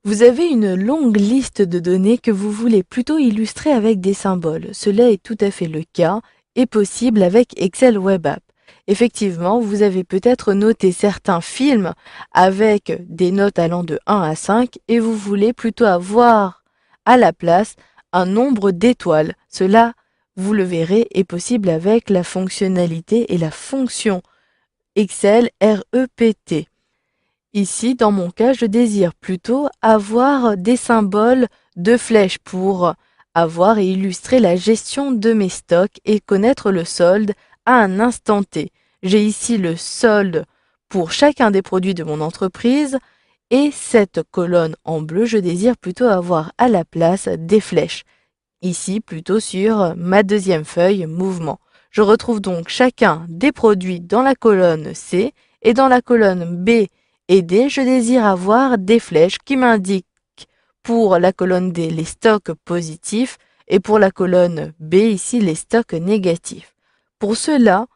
Vous avez une longue liste de données que vous voulez plutôt illustrer avec des symboles. Cela est tout à fait le cas et possible avec Excel Web App. Effectivement, vous avez peut-être noté certains films avec des notes allant de 1 à 5 et vous voulez plutôt avoir à la place un nombre d'étoiles. Cela, vous le verrez, est possible avec la fonctionnalité et la fonction Excel REPT. Ici, dans mon cas, je désire plutôt avoir des symboles de flèches pour avoir et illustrer la gestion de mes stocks et connaître le solde à un instant T. J'ai ici le solde pour chacun des produits de mon entreprise et cette colonne en bleu, je désire plutôt avoir à la place des flèches. Ici, plutôt sur ma deuxième feuille mouvement. Je retrouve donc chacun des produits dans la colonne C et dans la colonne B et D, je désire avoir des flèches qui m'indiquent pour la colonne D les stocks positifs et pour la colonne B ici les stocks négatifs. Pour cela,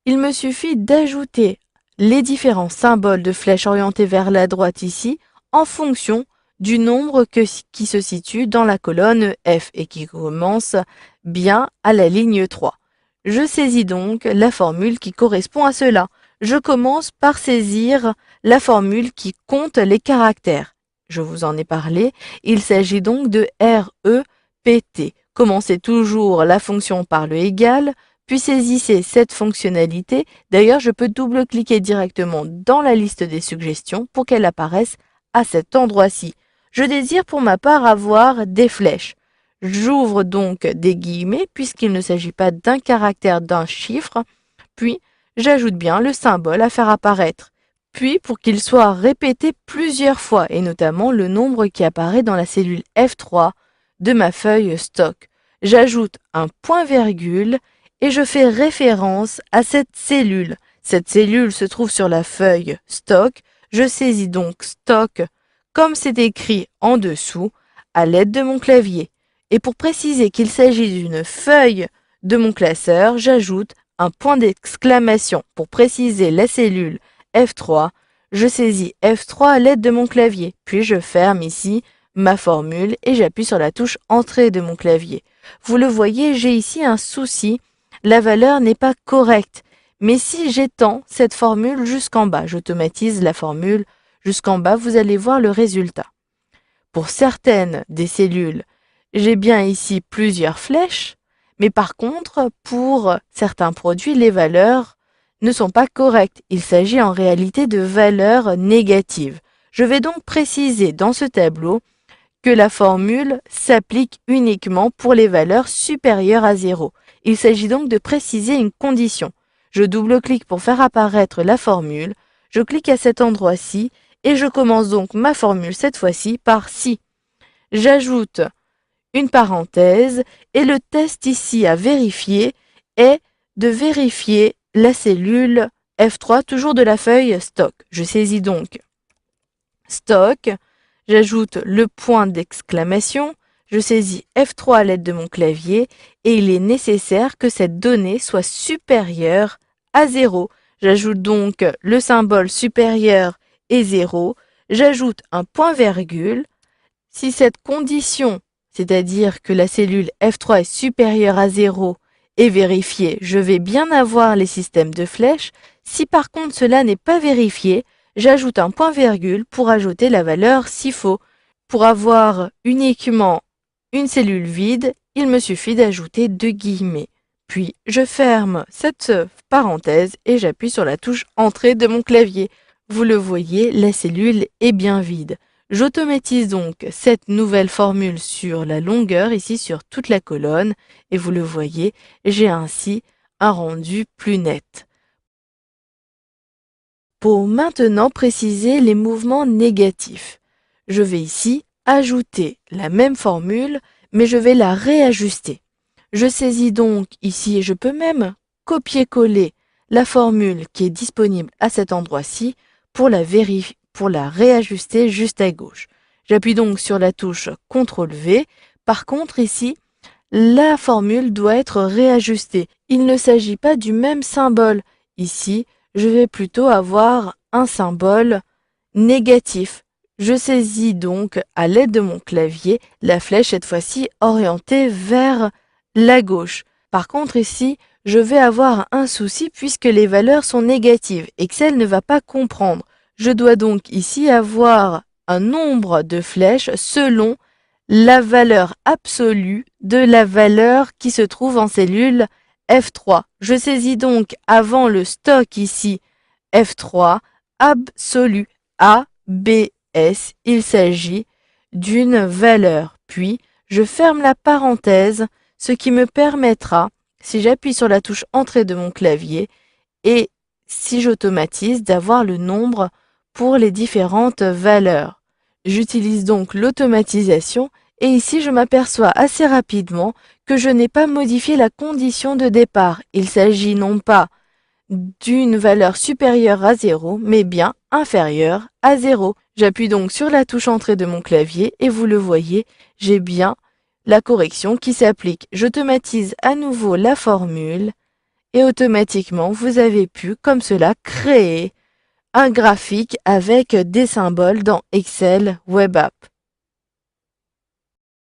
il me suffit d'ajouter les différents symboles de flèches orientés vers la droite ici en fonction du nombre qui se situe dans la colonne F et qui commence bien à la ligne 3. Je saisis donc la formule qui correspond à cela. Je commence par saisir la formule qui compte les caractères. Je vous en ai parlé, il s'agit donc de REPT. Commencez toujours la fonction par le égal, puis saisissez cette fonctionnalité. D'ailleurs, je peux double-cliquer directement dans la liste des suggestions pour qu'elle apparaisse à cet endroit-ci. Je désire pour ma part avoir des flèches. J'ouvre donc des guillemets puisqu'il ne s'agit pas d'un caractère, d'un chiffre, puis j'ajoute bien le symbole à faire apparaître. Puis, pour qu'il soit répété plusieurs fois, et notamment le nombre qui apparaît dans la cellule F3 de ma feuille stock, j'ajoute un point-virgule et je fais référence à cette cellule. Cette cellule se trouve sur la feuille stock. Je saisis donc stock comme c'est écrit en dessous à l'aide de mon clavier. Et pour préciser qu'il s'agit d'une feuille de mon classeur, j'ajoute un point d'exclamation. Pour préciser la cellule F3, je saisis F3 à l'aide de mon clavier. Puis je ferme ici ma formule et j'appuie sur la touche Entrée de mon clavier. Vous le voyez, j'ai ici un souci. La valeur n'est pas correcte. Mais si j'étends cette formule jusqu'en bas, j'automatise la formule jusqu'en bas, vous allez voir le résultat. Pour certaines des cellules, j'ai bien ici plusieurs flèches, mais par contre, pour certains produits, les valeurs ne sont pas correctes. Il s'agit en réalité de valeurs négatives. Je vais donc préciser dans ce tableau que la formule s'applique uniquement pour les valeurs supérieures à 0. Il s'agit donc de préciser une condition. Je double-clique pour faire apparaître la formule, je clique à cet endroit-ci et je commence donc ma formule cette fois-ci par si. J'ajoute une parenthèse et le test ici à vérifier est de vérifier la cellule F3 toujours de la feuille stock. Je saisis donc stock, j'ajoute le point d'exclamation, je saisis F3 à l'aide de mon clavier et il est nécessaire que cette donnée soit supérieure à 0. J'ajoute donc le symbole supérieur et 0, j'ajoute un point-virgule. Si cette condition, c'est-à-dire que la cellule F3 est supérieure à 0, est vérifiée, je vais bien avoir les systèmes de flèches. Si par contre cela n'est pas vérifié, j'ajoute un point-virgule pour ajouter la valeur s'il faut. Pour avoir uniquement une cellule vide, il me suffit d'ajouter 2 guillemets. Puis je ferme cette parenthèse et j'appuie sur la touche Entrée de mon clavier. Vous le voyez, la cellule est bien vide. J'automatise donc cette nouvelle formule sur la longueur, ici sur toute la colonne, et vous le voyez, j'ai ainsi un rendu plus net. Pour maintenant préciser les mouvements négatifs, je vais ici ajouter la même formule, mais je vais la réajuster. Je saisis donc ici, et je peux même copier-coller la formule qui est disponible à cet endroit-ci pour la réajuster juste à gauche. J'appuie donc sur la touche CTRL-V. Par contre, ici, la formule doit être réajustée. Il ne s'agit pas du même symbole. Ici, je vais plutôt avoir un symbole négatif. Je saisis donc à l'aide de mon clavier la flèche cette fois-ci orientée vers la gauche. Par contre ici, je vais avoir un souci puisque les valeurs sont négatives. Excel ne va pas comprendre. Je dois donc ici avoir un nombre de flèches selon la valeur absolue de la valeur qui se trouve en cellule F3. Je saisis donc avant le stock ici F3 absolu A, B, S. Il s'agit d'une valeur. Puis, je ferme la parenthèse, ce qui me permettra, si j'appuie sur la touche Entrée de mon clavier et si j'automatise, d'avoir le nombre pour les différentes valeurs. J'utilise donc l'automatisation et ici je m'aperçois assez rapidement que je n'ai pas modifié la condition de départ. Il s'agit non pas d'une valeur supérieure à 0, mais bien inférieure à 0. J'appuie donc sur la touche Entrée de mon clavier et vous le voyez, j'ai bien la correction qui s'applique. J'automatise à nouveau la formule et automatiquement vous avez pu, comme cela, créer un graphique avec des symboles dans Excel Web App.